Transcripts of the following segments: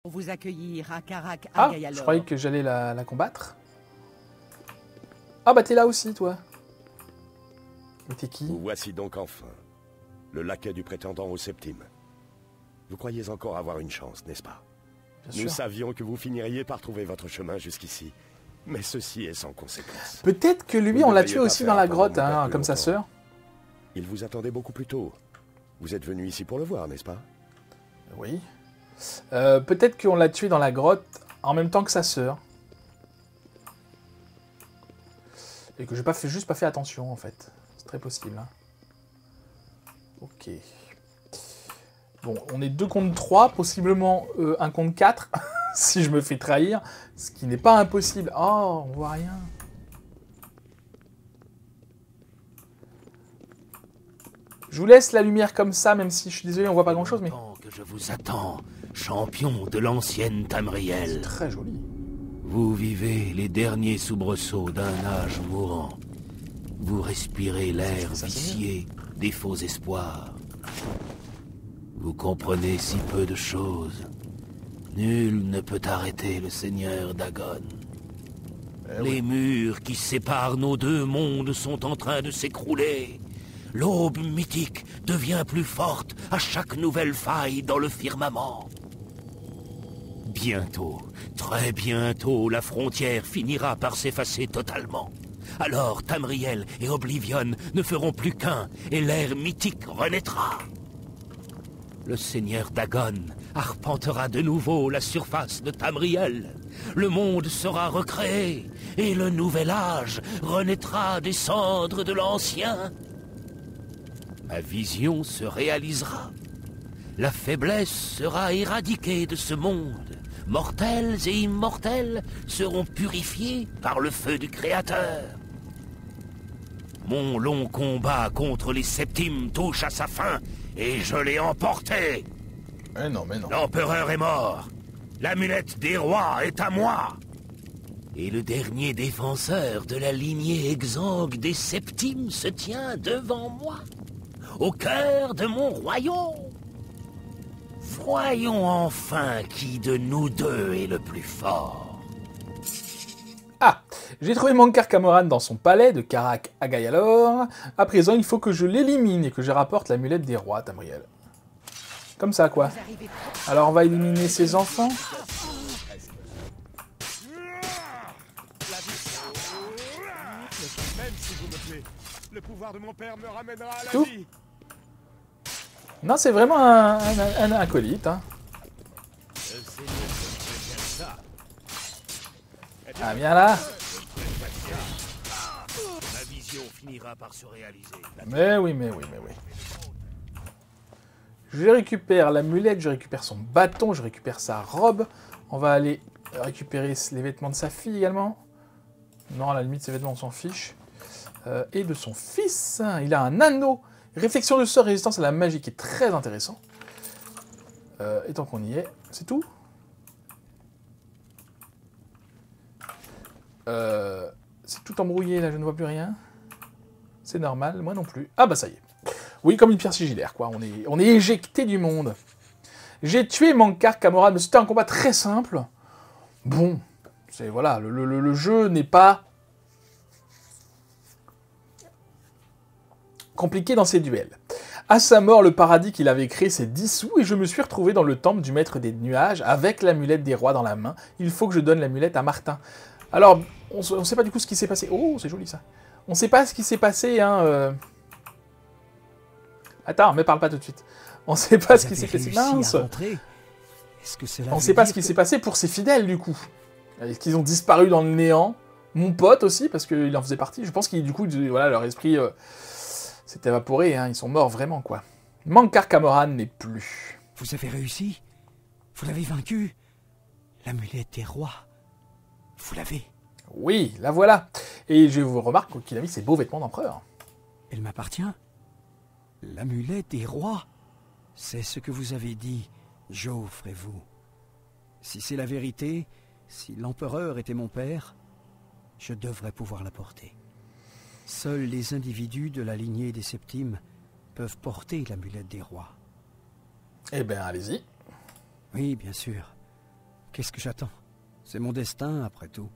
Pour vous accueillir à Karak Ah, Agayalor. je croyais que j'allais la combattre. Ah bah t'es là aussi, toi. Mais t'es qui? Vous voici donc enfin, le laquais du prétendant au septime. Vous croyez encore avoir une chance, n'est-ce pas? Bien Nous sûr. savions que vous finiriez par trouver votre chemin jusqu'ici. Mais ceci est sans conséquence. Peut-être que lui, Vous on l'a devriez tué pas aussi faire dans la attendre grotte, mon père hein, plus comme sa longtemps. sœur. Il vous attendait beaucoup plus tôt. Vous êtes venu ici pour le voir, n'est-ce pas? Oui. Peut-être qu'on l'a tué dans la grotte en même temps que sa sœur. Et que j'ai pas fait, juste pas fait attention, en fait. C'est très possible. Hein. Ok. Bon, on est 2 contre 3, possiblement 1 contre 4, si je me fais trahir, ce qui n'est pas impossible. Oh, on voit rien. Je vous laisse la lumière comme ça, même si je suis désolé, on voit pas grand-chose, mais Longtemps que je vous attends, champion de l'ancienne Tamriel. c'est très joli. Vous vivez les derniers soubresauts d'un âge mourant. Vous respirez l'air Ça, c'est vicié des faux espoirs. Vous comprenez si peu de choses. Nul ne peut arrêter le seigneur Dagon. Les murs qui séparent nos deux mondes sont en train de s'écrouler. L'aube mythique devient plus forte à chaque nouvelle faille dans le firmament. Bientôt, très bientôt, la frontière finira par s'effacer totalement. Alors Tamriel et Oblivion ne feront plus qu'un, et l'ère mythique renaîtra. Le seigneur Dagon arpentera de nouveau la surface de Tamriel. Le monde sera recréé, et le nouvel âge renaîtra des cendres de l'ancien. Ma vision se réalisera. La faiblesse sera éradiquée de ce monde. Mortels et immortels seront purifiés par le feu du Créateur. Mon long combat contre les septimes touche à sa fin, et je l'ai emporté. Mais non. L'empereur est mort. L'amulette des rois est à moi. Et le dernier défenseur de la lignée exsangue des septimes se tient devant moi, au cœur de mon royaume. Voyons enfin qui de nous deux est le plus fort. Ah, j'ai trouvé Mankar Camoran dans son palais de Karak Agayalor. À présent, il faut que je l'élimine et que je rapporte l'amulette des rois, Tamriel. Comme ça, quoi. Alors, on va éliminer ses enfants. Même si vous me tuez, le pouvoir de mon père me ramènera à la Tout. vie. Non, c'est vraiment un acolyte. Hein. Ah, viens là. Ma vision finira par se réaliser. Mais oui. Je récupère l'amulette, je récupère son bâton, je récupère sa robe. On va aller récupérer les vêtements de sa fille également. Non, à la limite, ses vêtements, on s'en fiche. Et de son fils. Il a un anneau. Réflexion de sort, résistance à la magie, qui est très intéressant. Et tant qu'on y est, c'est tout. C'est tout embrouillé, là, je ne vois plus rien. C'est normal, moi non plus. Ah bah ça y est. Oui, comme une pierre sigillaire, quoi. On est éjecté du monde. J'ai tué Mankar Camoran, mais c'était un combat très simple. Bon, c'est voilà, le jeu n'est pas compliqué dans ses duels. À sa mort, le paradis qu'il avait créé s'est dissous et je me suis retrouvé dans le temple du maître des nuages avec l'amulette des rois dans la main. Il faut que je donne l'amulette à Martin. Alors, on ne sait pas du coup ce qui s'est passé. Oh, c'est joli ça. On ne sait pas ce qui s'est passé, hein. Attends, mais parle pas tout de suite. On ne sait pas ce qui s'est passé. Mince. On ne sait pas ce qui s'est passé pour ses fidèles, du coup. Est-ce qu'ils ont disparu dans le néant? Mon pote aussi, parce qu'il en faisait partie. Je pense qu'ils, du coup, voilà, leur esprit s'est évaporé. Hein. Ils sont morts vraiment, quoi. Mankar Camoran n'est plus. Vous avez réussi? Vous l'avez vaincu? L'amulette des rois. Vous l'avez? Oui, la voilà. Et je vous remarque qu'il a mis ses beaux vêtements d'empereur. Elle m'appartient? L'amulette des rois? C'est ce que vous avez dit, Joffre et vous. Si c'est la vérité, si l'empereur était mon père, je devrais pouvoir la porter. Seuls les individus de la lignée des septimes peuvent porter l'amulette des rois. Eh bien, allez-y. Oui, bien sûr. qu'est-ce que j'attends? C'est mon destin, après tout.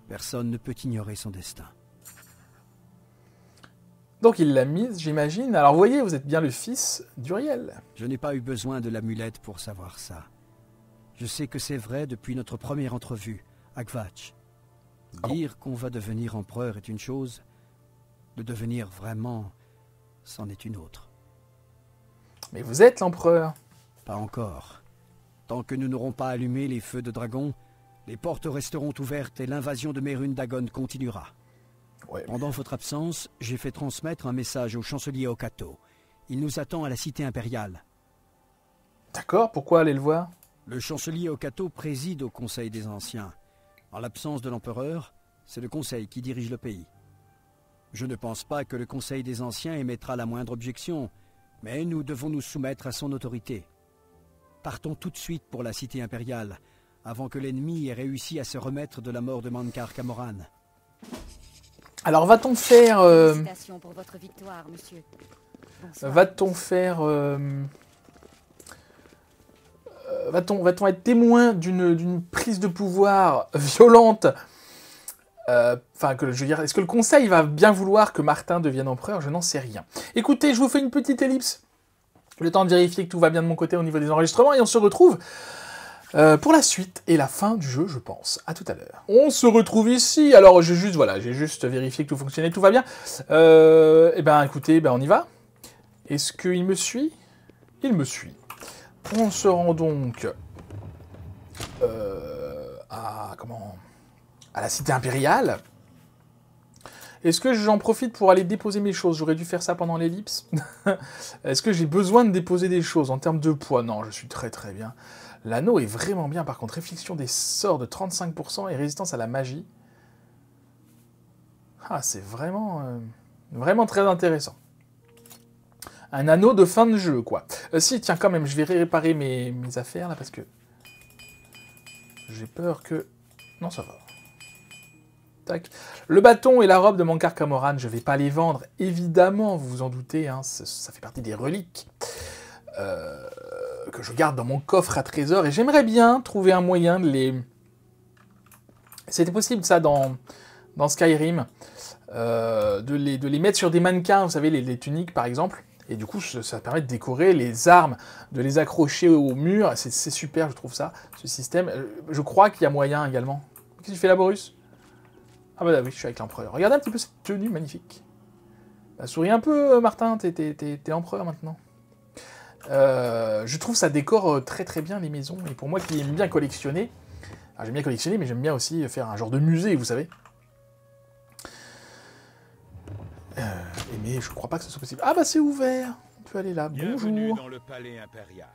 Personne ne peut ignorer son destin. Donc il l'a mise, j'imagine. Alors vous voyez, vous êtes bien le fils d'Uriel. Je n'ai pas eu besoin de l'amulette pour savoir ça. Je sais que c'est vrai depuis notre première entrevue, à Kvatch. Dire qu'on va devenir empereur est une chose, de devenir vraiment, c'en est une autre. Mais vous êtes l'empereur. Pas encore. Tant que nous n'aurons pas allumé les feux de dragon, les portes resteront ouvertes et l'invasion de Mérune Dagon continuera. Ouais, mais... Pendant votre absence, j'ai fait transmettre un message au chancelier Okato. Il nous attend à la cité impériale. D'accord, pourquoi aller le voir? Le chancelier Okato préside au Conseil des Anciens. En l'absence de l'empereur, c'est le Conseil qui dirige le pays. Je ne pense pas que le Conseil des Anciens émettra la moindre objection, mais nous devons nous soumettre à son autorité. Partons tout de suite pour la cité impériale, avant que l'ennemi ait réussi à se remettre de la mort de Mankar Camoran. Alors va-t-on faire... Félicitations pour votre victoire, monsieur. Bonsoir. Va-t-on faire... Va-t-on être témoin d'une prise de pouvoir violente? Enfin, je veux dire, est-ce que le Conseil va bien vouloir que Martin devienne empereur? Je n'en sais rien. Écoutez, je vous fais une petite ellipse. Le temps de vérifier que tout va bien de mon côté au niveau des enregistrements, et on se retrouve pour la suite et la fin du jeu, je pense. À tout à l'heure. On se retrouve ici. Alors, j'ai juste vérifié que tout fonctionnait, tout va bien. Eh ben, écoutez, on y va. Est-ce qu'il me suit? Il me suit. On se rend donc à la cité impériale. Est-ce que j'en profite pour aller déposer mes choses? J'aurais dû faire ça pendant l'ellipse. Est-ce que j'ai besoin de déposer des choses en termes de poids? Non, je suis très très bien. L'anneau est vraiment bien. Par contre, réflexion des sorts de 35% et résistance à la magie. Ah, c'est vraiment, vraiment très intéressant. Un anneau de fin de jeu, quoi. Si, tiens, quand même, je vais réparer mes affaires, là, parce que... j'ai peur que... Non, ça va. Tac. Le bâton et la robe de Mankar Camoran, je vais pas les vendre, évidemment, vous vous en doutez, hein, ça fait partie des reliques que je garde dans mon coffre à trésor, et j'aimerais bien trouver un moyen de les... C'était possible, ça, dans Skyrim, de les mettre sur des mannequins, vous savez, les tuniques, par exemple. Et du coup, ça permet de décorer les armes, de les accrocher au mur. C'est super, je trouve ça, ce système. Je crois qu'il y a moyen également. Qu'est-ce que tu fais là, Boris? Ah bah oui, je suis avec l'empereur. Regardez un petit peu cette tenue magnifique. Bah, souris un peu, Martin, t'es empereur maintenant. Je trouve ça décore très très bien les maisons. Et pour moi qui aime bien collectionner, j'aime bien collectionner, mais j'aime bien aussi faire un genre de musée, vous savez. Mais je crois pas que ce soit possible. Ah bah c'est ouvert. On peut aller là. Bienvenue Bonjour. dans le palais impérial.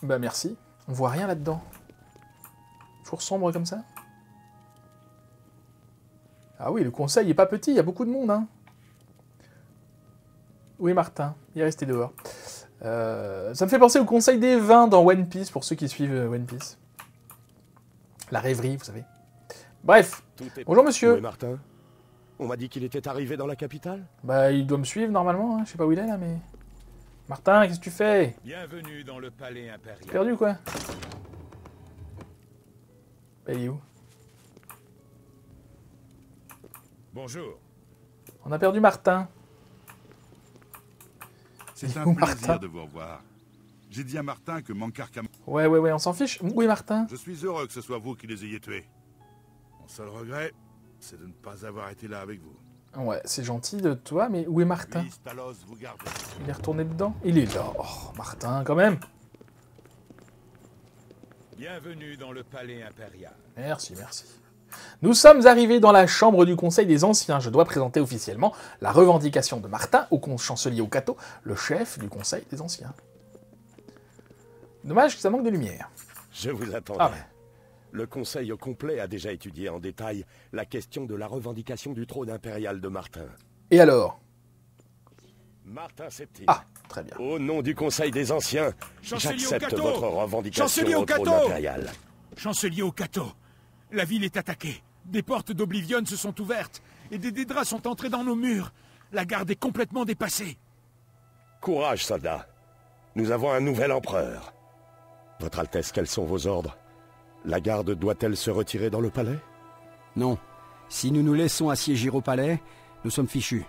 Bah merci. On voit rien là-dedans. Toujours sombre comme ça. Ah oui, le conseil est pas petit. Il y a beaucoup de monde, hein. Oui, Martin. Il est resté dehors. Ça me fait penser au conseil des vins dans One Piece, pour ceux qui suivent One Piece. La rêverie, vous savez. Bref. Bonjour, monsieur. Où est Martin? On m'a dit qu'il était arrivé dans la capitale. Bah, il doit me suivre normalement, hein. Je sais pas où il est là, mais... Martin, qu'est-ce que tu fais? Bienvenue dans le palais impérial. Perdu, quoi? Bah, il est où? Bonjour. On a perdu Martin. C'est un Où, plaisir Martin de vous revoir. J'ai dit à Martin que Mankar Camoran... Ouais, on s'en fiche. Où est Martin? Je suis heureux que ce soit vous qui les ayez tués. Mon seul regret, c'est de ne pas avoir été là avec vous. Ouais, c'est gentil de toi, mais où est Martin? Oui, Stalos vous garde. Il est retourné dedans? Il est là. Oh, Martin, quand même. Bienvenue dans le palais impérial. Merci. Nous sommes arrivés dans la chambre du Conseil des Anciens. Je dois présenter officiellement la revendication de Martin au chancelier Okato, le chef du Conseil des Anciens. Dommage que ça manque de lumière. Je vous attendais. Ah ouais. Le conseil au complet a déjà étudié en détail la question de la revendication du trône impérial de Martin. Et alors? Martin Septime. Ah, très bien. Au nom du Conseil des Anciens, Chancelier j'accepte Okato. votre revendication Chancelier au trône Okato. impérial. Chancelier Okato, la ville est attaquée. Des portes d'Oblivion se sont ouvertes et des Dédras sont entrés dans nos murs. La garde est complètement dépassée. Courage, soldats. Nous avons un nouvel empereur. Votre Altesse, quels sont vos ordres? La garde doit-elle se retirer dans le palais? Non. Si nous nous laissons assiéger au palais, nous sommes fichus.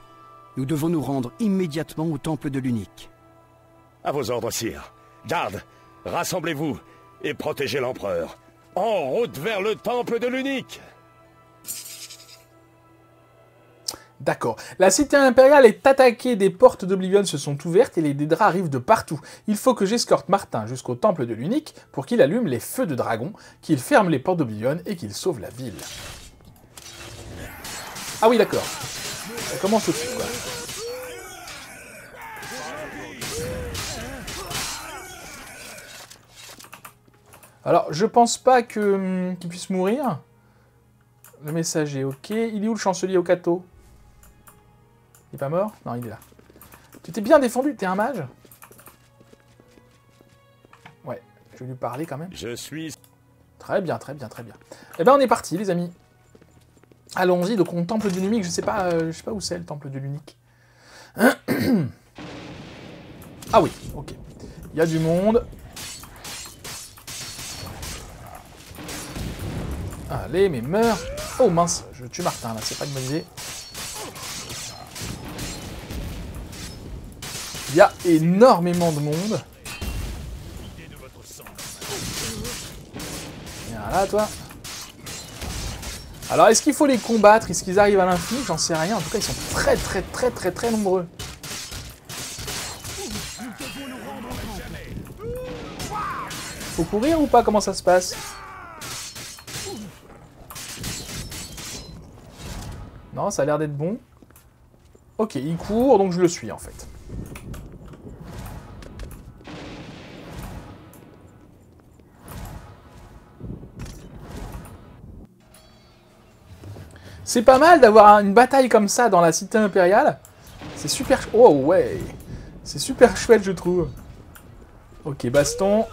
Nous devons nous rendre immédiatement au temple de l'Unique. À vos ordres, sire. Garde, rassemblez-vous et protégez l'empereur. En route vers le temple de l'Unique. D'accord. La cité impériale est attaquée, des portes d'Oblivion se sont ouvertes et les Dédras arrivent de partout. Il faut que j'escorte Martin jusqu'au temple de l'Unique pour qu'il allume les feux de dragon, qu'il ferme les portes d'Oblivion et qu'il sauve la ville. Ah oui, d'accord. Ça commence tout de suite, quoi. Alors, je pense pas que qu'il puisse mourir. Le messager, ok. Il est où le chancelier Okato? Il est pas mort? Non, il est là. Tu t'es bien défendu, t'es un mage? Ouais, je vais lui parler quand même. Je suis... Très bien, très bien, très bien. Eh ben, on est parti, les amis. Allons-y, donc on temple du l'unique, je sais pas où c'est le temple de l'unique. Ah oui, ok. Il y a du monde. Allez, mais meurs. Oh mince, je tue Martin là, c'est pas une bonne idée. Il y a énormément de monde. Viens là, toi. Alors, est-ce qu'il faut les combattre? Est-ce qu'ils arrivent à l'infini? J'en sais rien. En tout cas, ils sont très nombreux. Faut courir ou pas? Comment ça se passe? Non, ça a l'air d'être bon. Ok, il court, donc je le suis, en fait. C'est pas mal d'avoir une bataille comme ça dans la cité impériale. C'est super... Oh, ouais. C'est super chouette, je trouve. Ok, baston.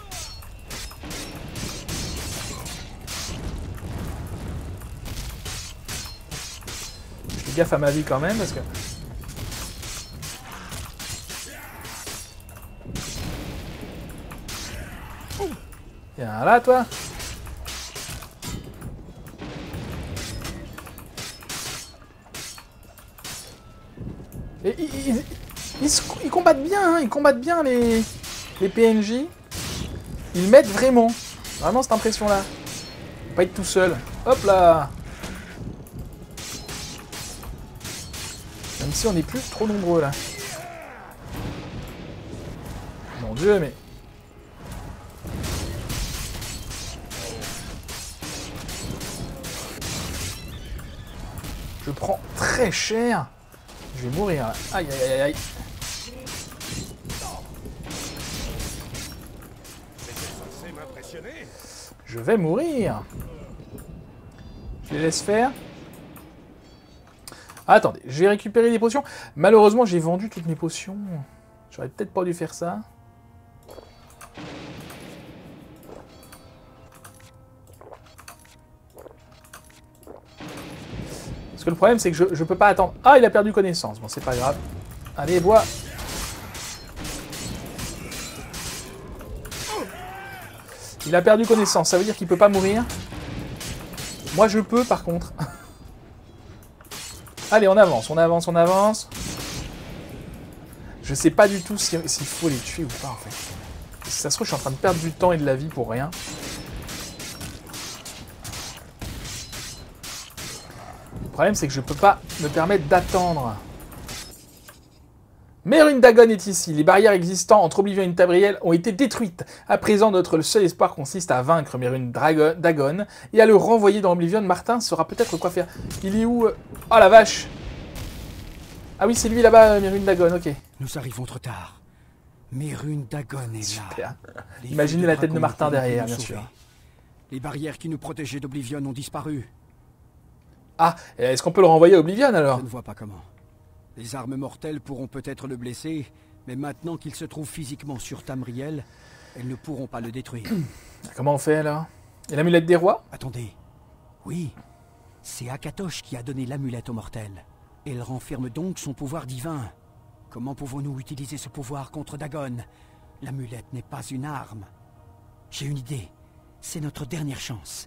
Fais gaffe à ma vie quand même, parce que... Viens là, toi. Et ils combattent bien, hein, ils combattent bien les PNJ. Ils mettent vraiment cette impression-là. Pas être tout seul. Hop là. Même si on n'est plus trop nombreux là. Mon Dieu, mais... Je prends très cher. Je vais mourir là. Aïe aïe aïe aïe. Je vais mourir. Je les laisse faire. Ah, attendez, je vais récupérer des potions. Malheureusement, j'ai vendu toutes mes potions. J'aurais peut-être pas dû faire ça. Parce que le problème, c'est que je peux pas attendre. Ah, il a perdu connaissance. Bon, c'est pas grave. Allez, bois. Il a perdu connaissance. Ça veut dire qu'il peut pas mourir. Moi, je peux, par contre. Allez, on avance, on avance, on avance. Je sais pas du tout s'il faut les tuer ou pas, en fait. Si ça se trouve, je suis en train de perdre du temps et de la vie pour rien. Le problème, c'est que je peux pas me permettre d'attendre. Mérune Dagon est ici. Les barrières existantes entre Oblivion et Tamriel ont été détruites. À présent, notre seul espoir consiste à vaincre Mérune Dagon et à le renvoyer dans Oblivion. Martin saura peut-être quoi faire. Il est où? Oh la vache! Ah oui, c'est lui là-bas, Mérune Dagon, ok. Nous arrivons trop tard. Mérune Dagon est Super. là. Imaginez la tête de Martin derrière, bien sûr. Les barrières qui nous protégeaient d'Oblivion ont disparu. Ah, est-ce qu'on peut le renvoyer à Oblivion alors? Je ne vois pas comment. Les armes mortelles pourront peut-être le blesser, mais maintenant qu'il se trouve physiquement sur Tamriel, elles ne pourront pas le détruire. Comment on fait alors? Et l'amulette des rois? Attendez. Oui, c'est Akatosh qui a donné l'amulette aux mortels. Elle renferme donc son pouvoir divin. Comment pouvons-nous utiliser ce pouvoir contre Dagon? L'amulette n'est pas une arme. J'ai une idée. C'est notre dernière chance.